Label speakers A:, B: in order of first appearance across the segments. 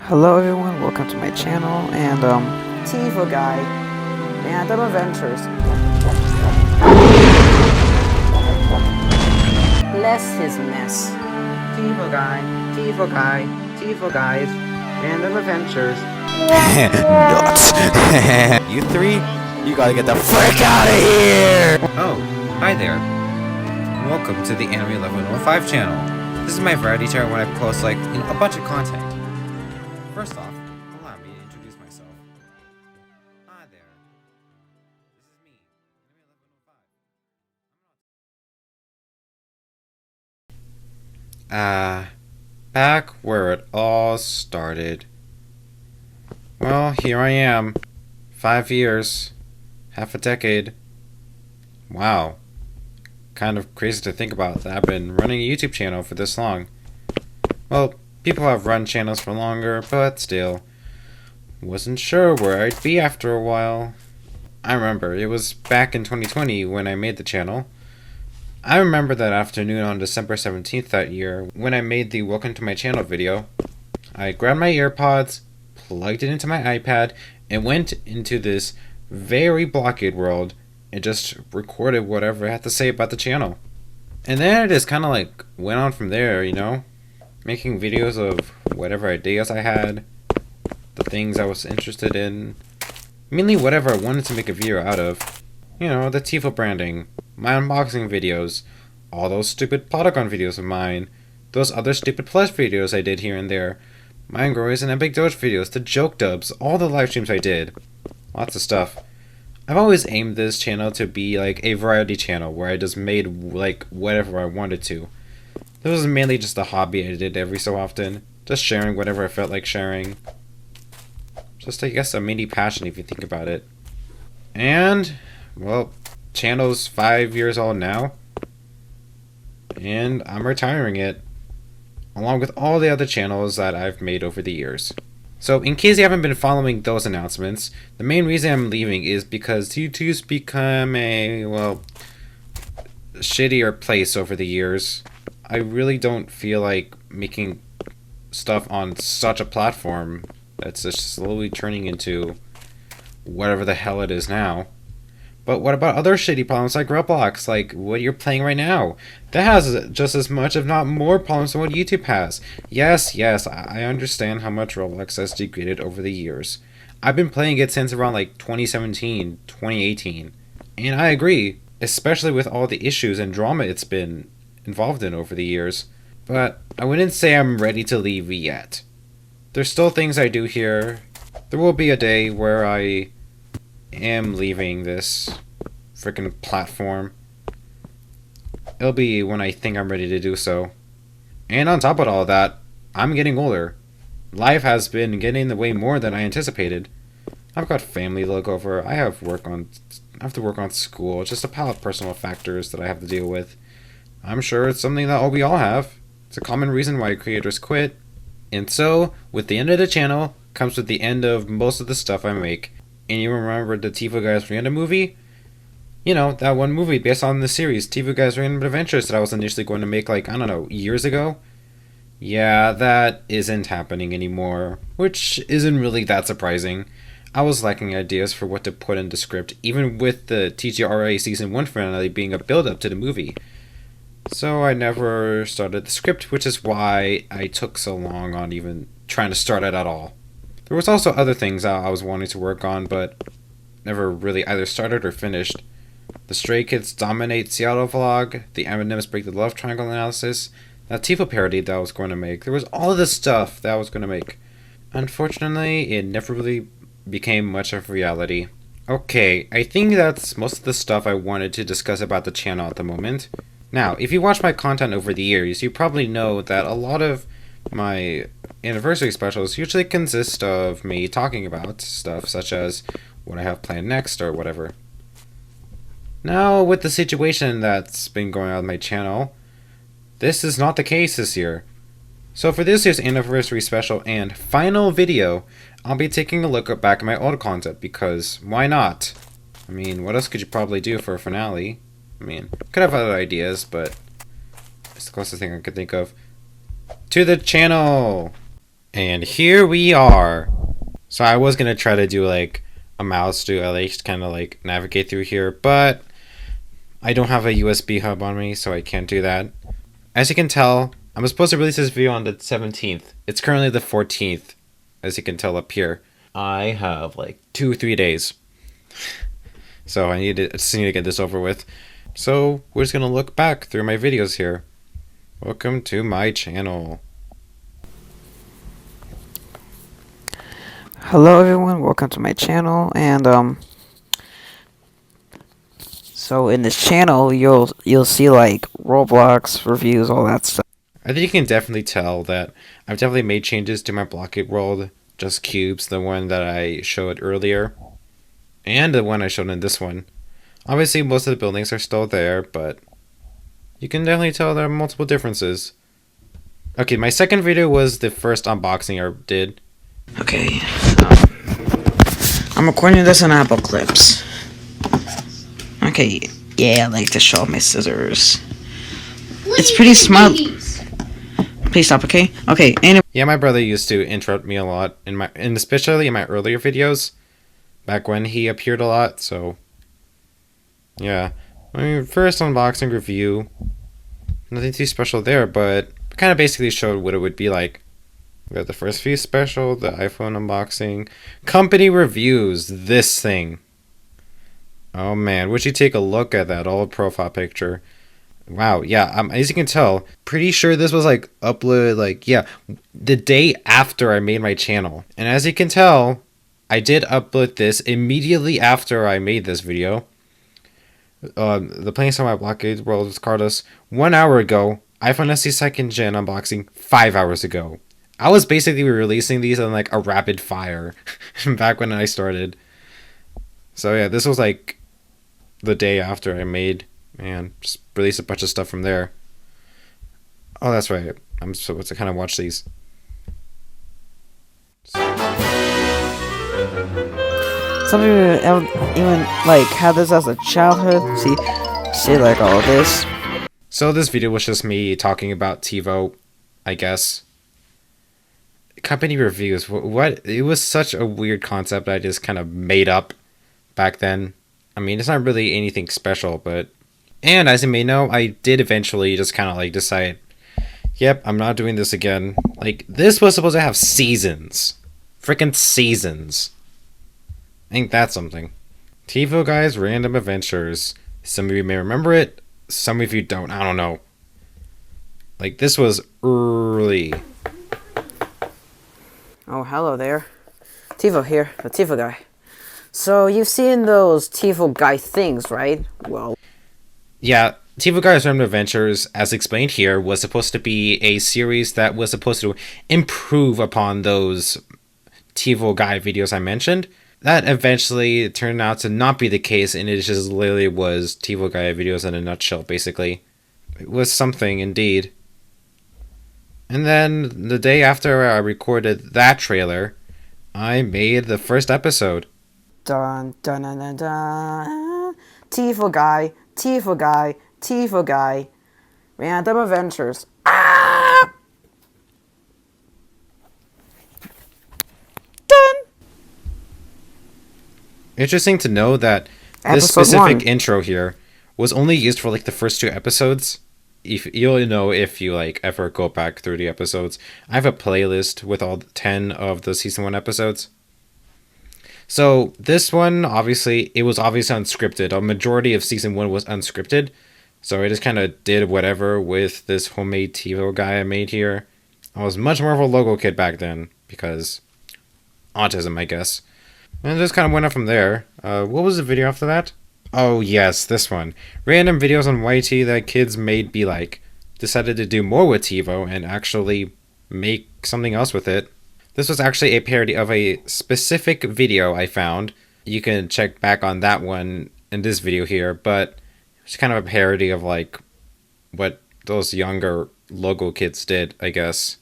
A: Hello everyone, welcome to my channel, and Tifa Guy, Random Adventures. Bless his mess. Tifa Guy, Tifa Guy, Tifa Guys, Random Adventures.
B: Nuts. You three, you gotta get the frick out of here!
C: Oh, hi there. Welcome to the Anime 1105 channel. This is my variety channel when I post a bunch of content. First off, allow me to introduce myself. Hi there. This is me, Anime 1105. Back where it all started. Well, here I am. 5 years. Half a decade. Wow. Kind of crazy to think about that I've been running a YouTube channel for this long. Well, people have run channels for longer, but still. Wasn't sure where I'd be after a while. I remember, it was back in 2020 when I made the channel. I remember that afternoon on December 17th that year, when I made the Welcome to My Channel video. I grabbed my AirPods, plugged it into my iPad, and went into this very blockade world and just recorded whatever I had to say about the channel. And then it just kind of went on from there, you know? Making videos of whatever ideas I had, the things I was interested in, mainly whatever I wanted to make a video out of. You know, the Tifa branding, my unboxing videos, all those stupid Polygon videos of mine, those other stupid plush videos I did here and there, my Ingrorious and Epic Doge videos, the joke dubs, all the live streams I did. Lots of stuff. I've always aimed this channel to be a variety channel where I just made whatever I wanted to. This was mainly just a hobby I did every so often, just sharing whatever I felt like sharing. Just I guess a mini passion if you think about it. And, well, channel's 5 years old now, and I'm retiring it, along with all the other channels that I've made over the years. So, in case you haven't been following those announcements, the main reason I'm leaving is because YouTube's become a, well, shittier place over the years. I really don't feel like making stuff on such a platform that's just slowly turning into whatever the hell it is now. But what about other shitty problems like Roblox, like what you're playing right now? That has just as much, if not more, problems than what YouTube has. Yes, I understand how much Roblox has degraded over the years. I've been playing it since around 2017, 2018. And I agree, especially with all the issues and drama it's been involved in over the years. But I wouldn't say I'm ready to leave yet. There's still things I do here. There will be a day where I am leaving this freaking platform. It'll be when I think I'm ready to do so. And on top of all that, I'm getting older. Life has been getting in the way more than I anticipated. I've got family to look over. I have to work on school. Just a pile of personal factors that I have to deal with. I'm sure it's something that we all have. It's a common reason why creators quit. And so, with the end of the channel, comes with the end of most of the stuff I make. And you remember the Tifa Guys Random movie? You know, that one movie based on the series, Tifa Guys Random Adventures, that I was initially going to make years ago? Yeah, that isn't happening anymore, which isn't really that surprising. I was lacking ideas for what to put in the script, even with the TGRA Season 1 finale being a build-up to the movie. So I never started the script, which is why I took so long on even trying to start it at all. There was also other things I was wanting to work on, but never really either started or finished. The Stray Kids Dominate Seattle vlog, the M&M's Break the Love Triangle analysis, that Tifa parody that I was going to make. There was all of this stuff that I was going to make. Unfortunately, it never really became much of reality. Okay, I think that's most of the stuff I wanted to discuss about the channel at the moment. Now, if you watch my content over the years, you probably know that a lot of my anniversary specials usually consist of me talking about stuff such as what I have planned next or whatever. Now, with the situation that's been going on my channel, this is not the case this year. So for this year's anniversary special and final video, I'll be taking a look back at my old content because why not? I mean, what else could you probably do for a finale? I mean, could have other ideas, but it's the closest thing I could think of. To the channel! And here we are. So I was gonna try to do like a mouse to at least kind of like navigate through here, but I don't have a USB hub on me, so I can't do that. As you can tell, I'm supposed to release this video on the 17th. It's currently the 14th, as you can tell up here. I have like 2 or 3 days. So I just need to get this over with. So we're just gonna look back through my videos here. Welcome to my channel.
A: Hello everyone, welcome to my channel, and so in this channel you'll see like Roblox reviews, all that stuff.
C: I think you can definitely tell that I've definitely made changes to my Blockade world, Just Cubes, the one that I showed earlier, and the one I showed in this one. Obviously most of the buildings are still there, but you can definitely tell there are multiple differences. Okay, my second video was the first unboxing I did.
A: Okay, I'm recording this on Apple Clips. Okay, yeah, I like to show off my scissors. It's pretty smart. Please stop, okay? Okay, anyway.
C: Yeah, my brother used to interrupt me a lot, especially in my earlier videos, back when he appeared a lot, so yeah. I mean, first unboxing review, nothing too special there, but kind of basically showed what it would be like. We got the first few special, the iPhone unboxing, company reviews, this thing. Oh man, would you take a look at that old profile picture? Wow, yeah, as you can tell, pretty sure this was like uploaded like, yeah, the day after I made my channel. And as you can tell, I did upload this immediately after I made this video. The Playing Some My Blockade World with Carlos 1 hour ago, iPhone SE 2nd Gen unboxing 5 hours ago. I was basically releasing these on like a rapid fire back when I started. So yeah, this was like the day after I made, and just released a bunch of stuff from there. Oh, that's right. I'm supposed to kind of watch these.
A: Some of you even like had this as a childhood. See like all this.
C: So this video was just me talking about TiVo, I guess. Company reviews. What? It was such a weird concept I just kind of made up back then. I mean, it's not really anything special, but... And as you may know, I did eventually just kind of like decide, yep, I'm not doing this again. Like, this was supposed to have seasons. Freaking seasons. Ain't that something? TiVo Guys Random Adventures. Some of you may remember it, some of you don't. I don't know. Like, this was early.
A: Oh, hello there. TiVo here, the TiVo guy. So, you've seen those TiVo guy things, right? Well...
C: Yeah, TiVo Guys Random Adventures, as explained here, was supposed to be a series that was supposed to improve upon those TiVo Guy videos I mentioned. That eventually turned out to not be the case, and it just literally was TiVo Guy videos in a nutshell, basically. It was something, indeed. And then, the day after I recorded that trailer, I made the first episode.
A: Dun dun dun dun dun. TiVo guy, TiVo guy, TiVo guy. Random Adventures. Ah! Done.
C: Interesting to know that this
A: Episode
C: specific
A: 1.
C: intro here was only used for like the first 2 episodes. If you'll know if you like ever go back through the episodes. I have a playlist with all 10 of the season 1 episodes. So this one, obviously, it was obviously unscripted. A majority of season 1 was unscripted. So I just kind of did whatever with this homemade TiVo guy I made here. I was much more of a logo kid back then because autism, I guess. And just kind of went up from there. What was the video after that? Oh yes, this one. Random videos on YT that kids made be like. Decided to do more with TiVo and actually make something else with it. This was actually a parody of a specific video I found. You can check back on that one in this video here, but it's kind of a parody of like what those younger logo kids did, I guess.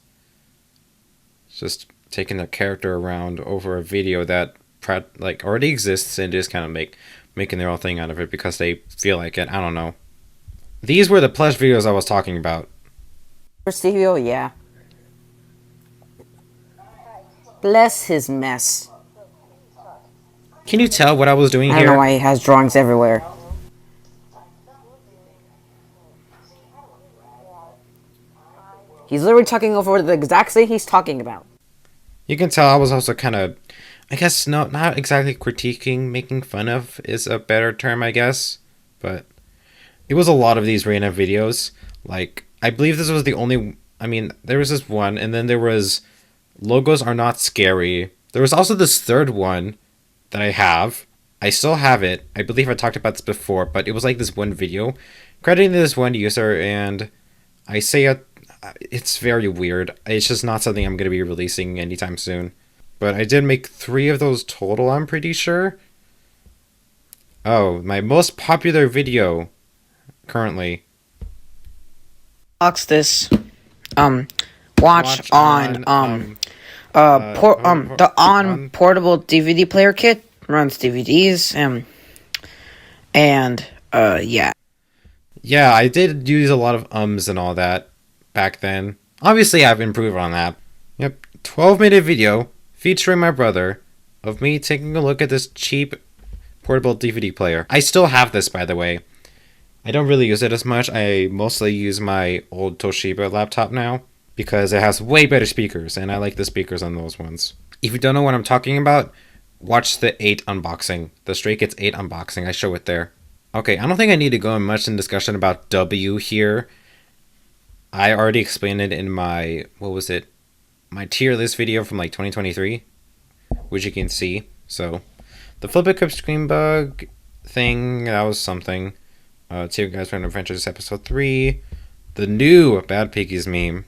C: It's just taking a character around over a video that like already exists and just kind of making their own thing out of it because they feel like it. I don't know. These were the plush videos I was talking about.
A: For TiVo, yeah. Bless his mess.
C: Can you tell what I was doing
A: I don't know
C: here?
A: why he has drawings everywhere. He's literally talking over the exact thing he's talking about.
C: You can tell I was also kind of, I guess, not exactly critiquing, making fun of is a better term, I guess. But it was a lot of these random videos. Like, I believe this was the only, I mean, there was this one, and then there was Logos Are Not Scary. There was also this third one that I have. I still have it. I believe I talked about this before, but it was like this one video crediting this one user, and I say it's very weird. It's just not something I'm going to be releasing anytime soon. But I did make 3 of those total, I'm pretty sure. Oh, my most popular video currently.
A: Box this. Watch on the portable DVD player kit runs DVDs. Yeah.
C: Yeah, I did use a lot of ums and all that back then. Obviously, I've improved on that. Yep, 12-minute video featuring my brother of me taking a look at this cheap portable DVD player. I still have this, by the way. I don't really use it as much. I mostly use my old Toshiba laptop now because it has way better speakers, and I like the speakers on those ones. If you don't know what I'm talking about, watch the 8 unboxing. The Stray Kids 8 unboxing. I show it there. Okay, I don't think I need to go in much in discussion about W here. I already explained it in my, my tier list video from like 2023, which you can see. So, the Flip It Cup screen bug thing, that was something. Two Guys Random Adventures episode 3. The new Bad Piggies meme.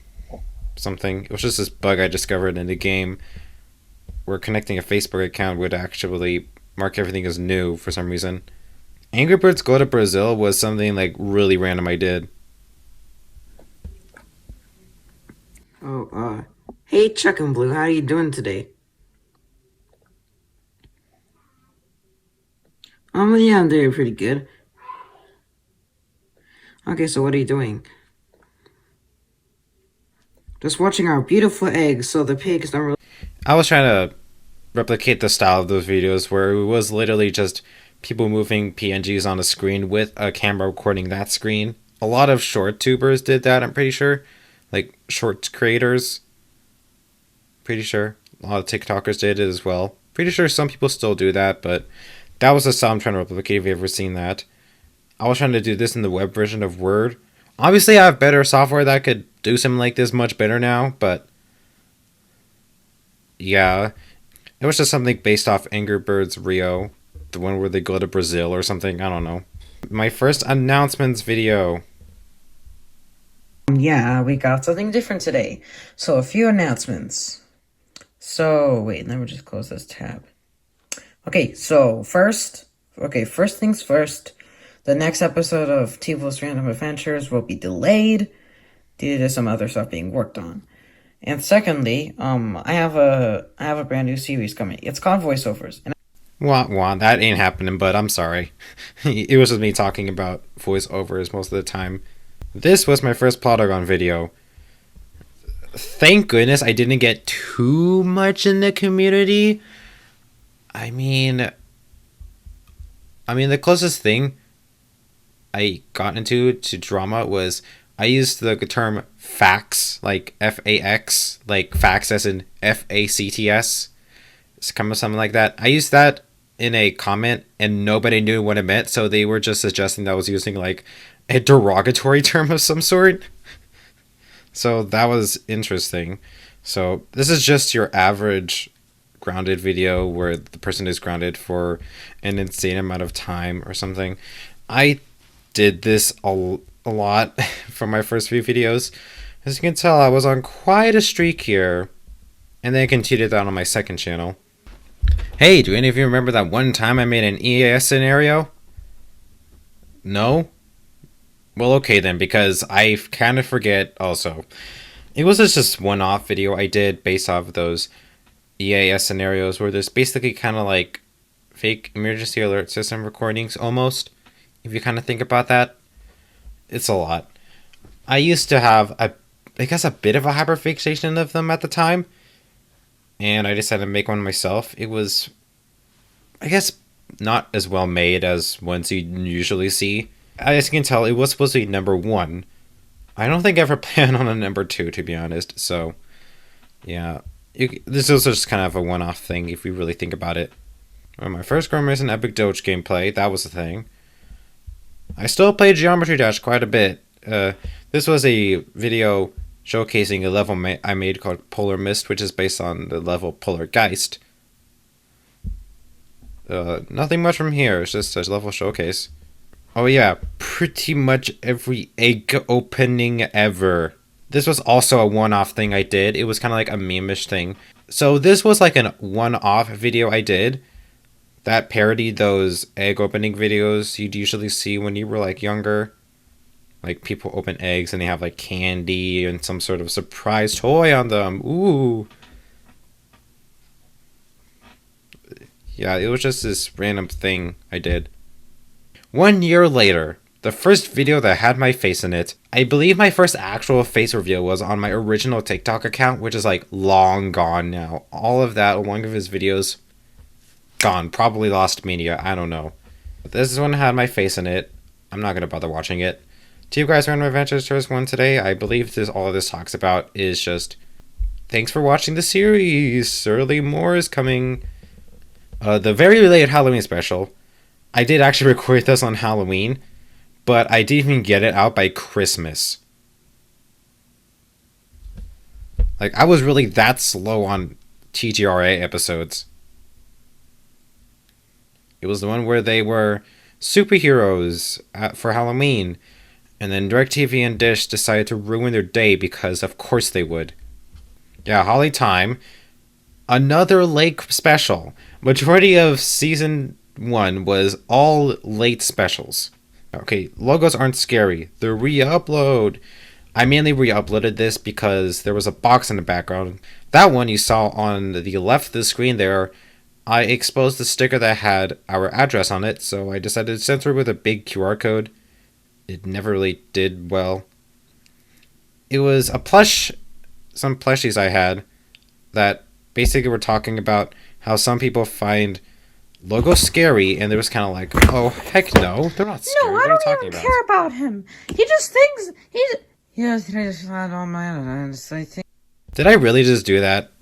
C: Something. It was just this bug I discovered in the game where connecting a Facebook account would actually mark everything as new for some reason. Angry Birds Go to Brazil was something like really random I did.
A: Oh, hey Chuck and Blue, how are you doing today? Yeah, I'm doing pretty good. Okay, so what are you doing? Just watching our beautiful eggs, so the pigs don't really...
C: I was trying to replicate the style of those videos where it was literally just people moving PNGs on a screen with a camera recording that screen. A lot of short tubers did that, I'm pretty sure. Like, short creators. Pretty sure. A lot of TikTokers did it as well. Pretty sure some people still do that, but that was the style I'm trying to replicate if you've ever seen that. I was trying to do this in the web version of Word. Obviously, I have better software that could do something like this much better now, but yeah. It was just something based off Angry Birds Rio. The one where they go to Brazil or something. I don't know. My first announcements video.
A: Yeah, we got something different today. So, a few announcements. So, wait, let me just close this tab. Okay, so first things first. The next episode of Tivo's Random Adventures will be delayed due to some other stuff being worked on. And secondly, I have a brand new series coming. It's called Voiceovers. And
C: Wah, that ain't happening, but I'm sorry. It was just me talking about voiceovers most of the time. This was my first Plotagon video. Thank goodness I didn't get too much in the community. I mean, the closest thing I got into to drama was I used the term fax, like F-A-X, like fax as in F-A-C-T-S. It's kind of something like that. I used that in a comment and nobody knew what it meant, so they were just suggesting that I was using like a derogatory term of some sort. So that was interesting. So this is just your average grounded video where the person is grounded for an insane amount of time or something. I did this a lot for my first few videos. As you can tell, I was on quite a streak here, and then I continued that on my second channel. Hey, do any of you remember that one time I made an EAS scenario? No? Well, okay then, because I kind of forget also. It was just one-off video I did based off of those EAS scenarios where there's basically kind of like fake emergency alert system recordings almost. If you kind of think about that, it's a lot. I used to have, I guess, a bit of a hyperfixation of them at the time. and I decided to make one myself. It was, I guess, not as well made as ones you usually see. As you can tell, it was supposed to be number 1. I don't think I ever planned on a number 2, to be honest. So, yeah, this was just kind of a one-off thing if we really think about it. Well, my first Grand Maze and Epic Doge gameplay, that was the thing. I still play Geometry Dash quite a bit. This was a video showcasing a level I made called Polar Mist, which is based on the level Polar Geist. Nothing much from here, it's just a level showcase. Oh yeah, pretty much every egg opening ever. This was also a one-off thing I did. It was kind of like a meme-ish thing. So this was like a one-off video I did that parodied those egg opening videos you'd usually see when you were like younger. Like people open eggs and they have like candy and some sort of surprise toy on them. Ooh. Yeah, it was just this random thing I did. 1 year later, the first video that had my face in it, I believe my first actual face reveal was on my original TikTok account, which is like long gone now. All of that, along with his videos, gone. Probably lost media, I don't know. But this is when I had my face in it. I'm not gonna bother watching it. To you guys, Random Adventures Tours 1 today, I believe all this talks about is just, thanks for watching the series. Surely more is coming. The very late Halloween special. I did actually record this on Halloween, but I didn't even get it out by Christmas. Like, I was really that slow on TGRA episodes. It was the one where they were superheroes for Halloween, and then DirecTV and Dish decided to ruin their day because of course they would. Yeah, Holly Time. Another late special. Majority of season 1 was all late specials. Okay, logos aren't scary. They're re-upload. I mainly re-uploaded this because there was a box in the background. That one you saw on the left of the screen there, I exposed the sticker that had our address on it, so I decided to censor it with a big QR code. It never really did well. It was a some plushies I had that basically were talking about how some people find logos scary, and there was kind of like, oh, heck no, they're not scary.
A: No,
C: what
A: I
C: are you
A: don't
C: talking
A: even
C: about?
A: care about him. He just thinks Yes, I just had all my evidence. I think.
C: Did I really just do that?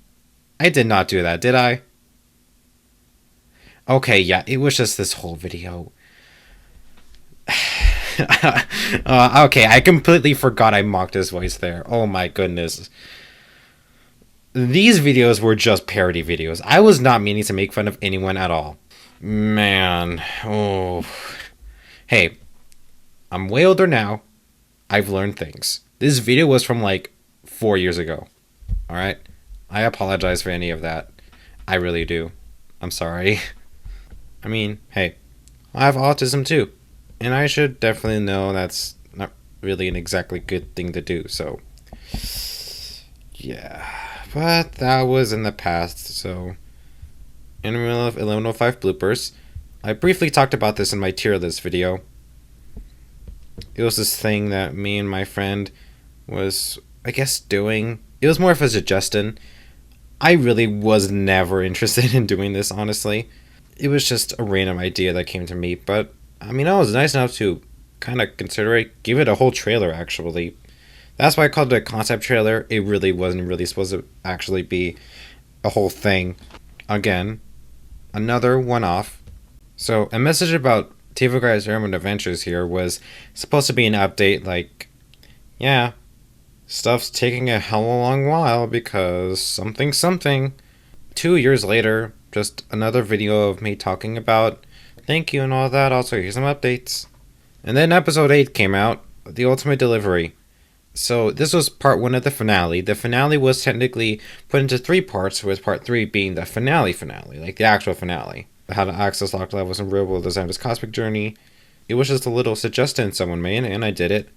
C: I did not do that, did I? Okay, yeah, it was just this whole video. Okay, I completely forgot I mocked his voice there. Oh my goodness. These videos were just parody videos. I was not meaning to make fun of anyone at all. Man, oh. Hey, I'm way older now. I've learned things. This video was from like 4 years ago. Alright? I apologize for any of that. I really do. I'm sorry. I mean, hey, I have autism too. And I should definitely know that's not really an exactly good thing to do, so. Yeah. But that was in the past, so. In the middle of 1105 bloopers, I briefly talked about this in my tier list video. It was this thing that me and my friend was, I guess, doing. It was more of a suggestion. I really was never interested in doing this, honestly. It was just a random idea that came to me, but I mean, I was nice enough to kind of consider it, give it a whole trailer, actually. That's why I called it a concept trailer. It really wasn't really supposed to actually be a whole thing. Again, another one-off. So, a message about TV Guys Random Adventures here was supposed to be an update, like, yeah, stuff's taking a hell of a long while because something. 2 years later, just another video of me talking about thank you and all that. Also, here's some updates. And then episode 8 came out, The Ultimate Delivery. So this was part 1 of the finale. The finale was technically put into 3 parts, with part 3 being the finale, like the actual finale. How to access locked levels and real world designers Cosmic Journey. It was just a little suggestion someone made, and I did it.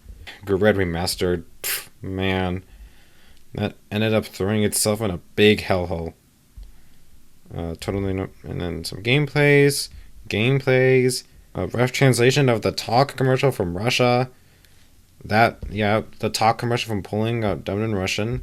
C: Red Remastered, man, that ended up throwing itself in a big hellhole. Totally no, and then some gameplays, a rough translation of the talk commercial from Russia. That, yeah, the talk commercial from Poland got dubbed in Russian.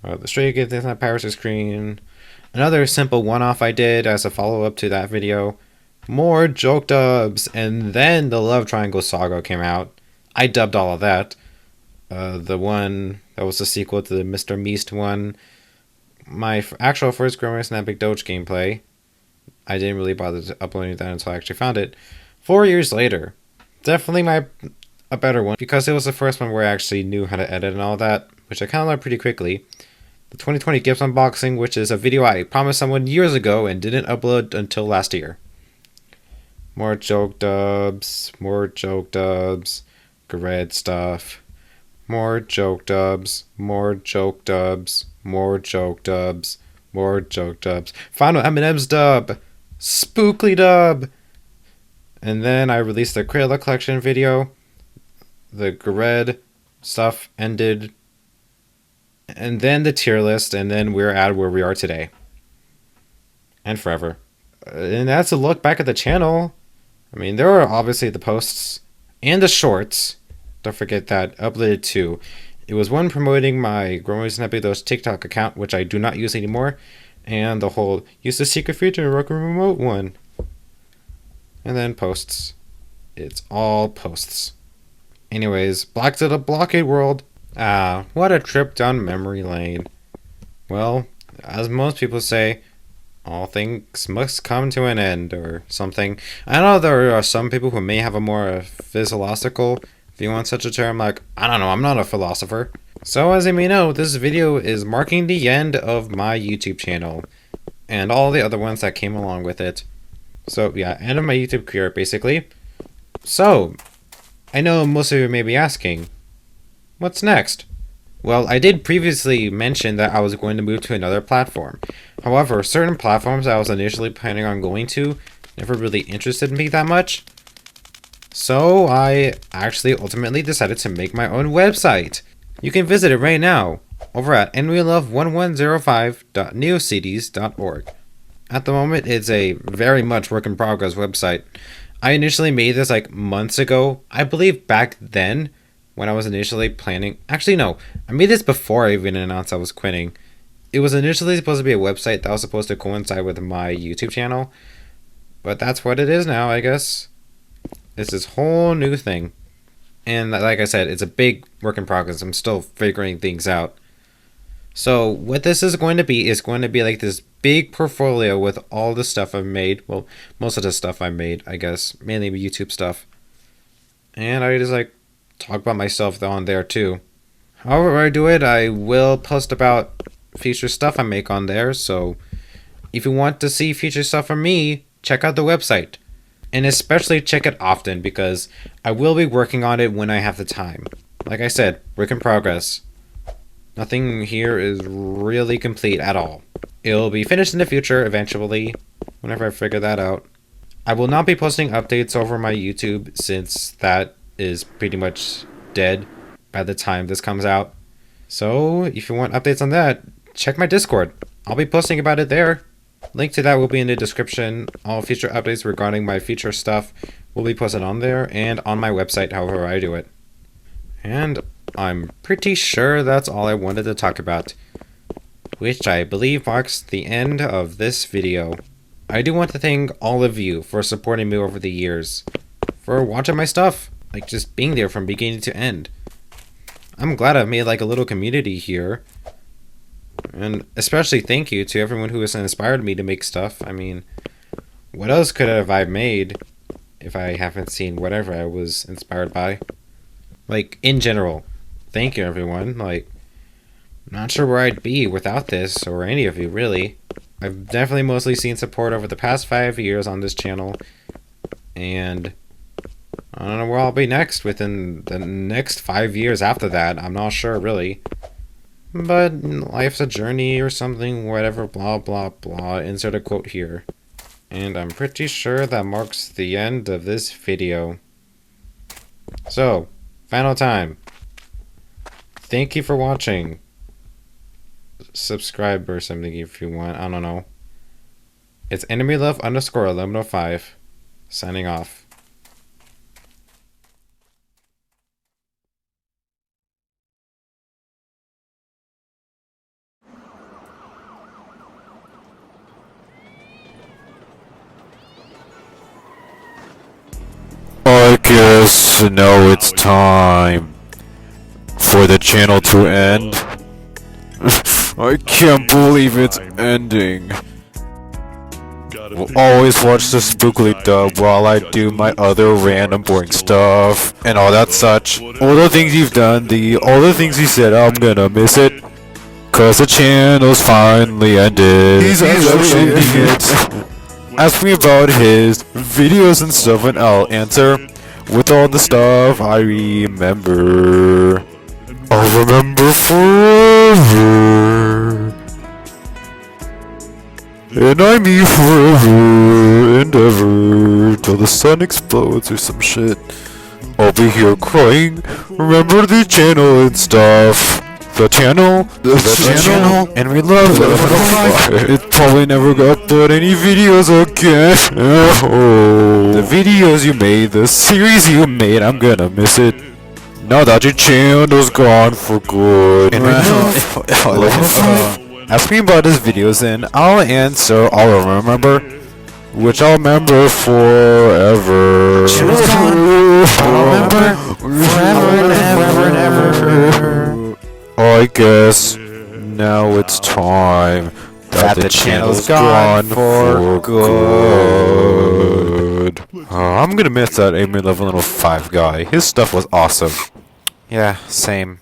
C: The Stray Kids Anti Piracy Screen. Another simple one-off I did as a follow-up to that video. More joke dubs, and then the Love Triangle Saga came out. I dubbed all of that. The one that was the sequel to the Mr. Meast one. My actual first Grandmaster and Epic Doge gameplay. I didn't really bother uploading that until I actually found it. 4 years later. Definitely a better one, because it was the first one where I actually knew how to edit and all that, which I kind of learned pretty quickly. The 2020 Gibbs unboxing, which is a video I promised someone years ago and didn't upload until last year. More joke dubs, Gred stuff, more joke dubs, more joke dubs, more joke dubs, more joke dubs. Final M&M's dub, Spookly dub. And then I released the Crayola collection video. The Gred stuff ended. And then the tier list, and then we're at where we are today. And forever. And that's a look back at the channel. I mean, there are obviously the posts and the shorts. Don't forget that. Uploaded too. It was one promoting my Growing Snappy TikTok account, which I do not use anymore. And the whole use the secret feature in Roku Remote one. And then posts. It's all posts. Anyways, back to the Blockade world. What a trip down memory lane. Well, as most people say, all things must come to an end, or something. I know there are some people who may have a more philosophical view on such a term, like, I don't know, I'm not a philosopher. So as you may know, this video is marking the end of my YouTube channel, and all the other ones that came along with it. So yeah, end of my YouTube career, basically. So, I know most of you may be asking, what's next? Well, I did previously mention that I was going to move to another platform. However, certain platforms I was initially planning on going to never really interested me that much. So I actually ultimately decided to make my own website. You can visit it right now over at enrylove1105.neocities.org. At the moment, it's a very much work in progress website. I initially made this like months ago. I believe back then, when I was initially planning... Actually, no. I made this before I even announced I was quitting. It was initially supposed to be a website that was supposed to coincide with my YouTube channel. But that's what it is now, I guess. It's this whole new thing. And like I said, it's a big work in progress. I'm still figuring things out. So what this is going to be like this big portfolio with all the stuff I've made. Well, most of the stuff I made, I guess. Mainly YouTube stuff. And I just like talk about myself on there too. However I do it, I will post about future stuff I make on there. So if you want to see future stuff from me, check out the website. And especially check it often, because I will be working on it when I have the time. Like I said, work in progress. Nothing here is really complete at all. It'll be finished in the future eventually, whenever I figure that out. I will not be posting updates over my YouTube, since that is pretty much dead by the time this comes out. So if you want updates on that, check my Discord. I'll be posting about it there. Link to that will be in the description. All future updates regarding my future stuff will be posted on there and on my website, however I do it. And I'm pretty sure that's all I wanted to talk about, which I believe marks the end of this video. I do want to thank all of you for supporting me over the years, for watching my stuff, like just being there from beginning to end. I'm glad I've made like a little community here. And especially thank you to everyone who has inspired me to make stuff. I mean, what else could have I made if I haven't seen whatever I was inspired by? Like, in general, thank you everyone. Like, I'm not sure where I'd be without this, or any of you really. I've definitely mostly seen support over the past 5 years on this channel. And I don't know where I'll be next within the next 5 years after that. I'm not sure really. But life's a journey or something, whatever, blah, blah, blah. Insert a quote here. And I'm pretty sure that marks the end of this video. So, final time. Thank you for watching. Subscribe or something if you want, I don't know. It's EnemyLove_1105. Signing off.
D: I guess now it's time for the channel to end. I can't believe it's ending. Will always watch the Spookly dub while I do my other random boring stuff and all that such. All the things you've done, all the things you said, I'm gonna miss it. Cause the channel's finally ended. He's actually ending it. Ask me about his videos and stuff and I'll answer with all the stuff I remember. I'll remember forever. And I mean forever and ever till the sun explodes or some shit. I'll be here crying. Remember the channel and stuff. The channel, and we love it. It probably never got put any videos again. The videos you made, the series you made, I'm gonna miss it. Now that your channel's gone for good. And ask me about his videos and I'll answer, I'll remember, which I'll remember forever. I'll remember forever and ever. I guess now it's time that the channel's gone for good. I'm gonna miss that Amy Level 5 guy. His stuff was awesome.
B: Yeah, same.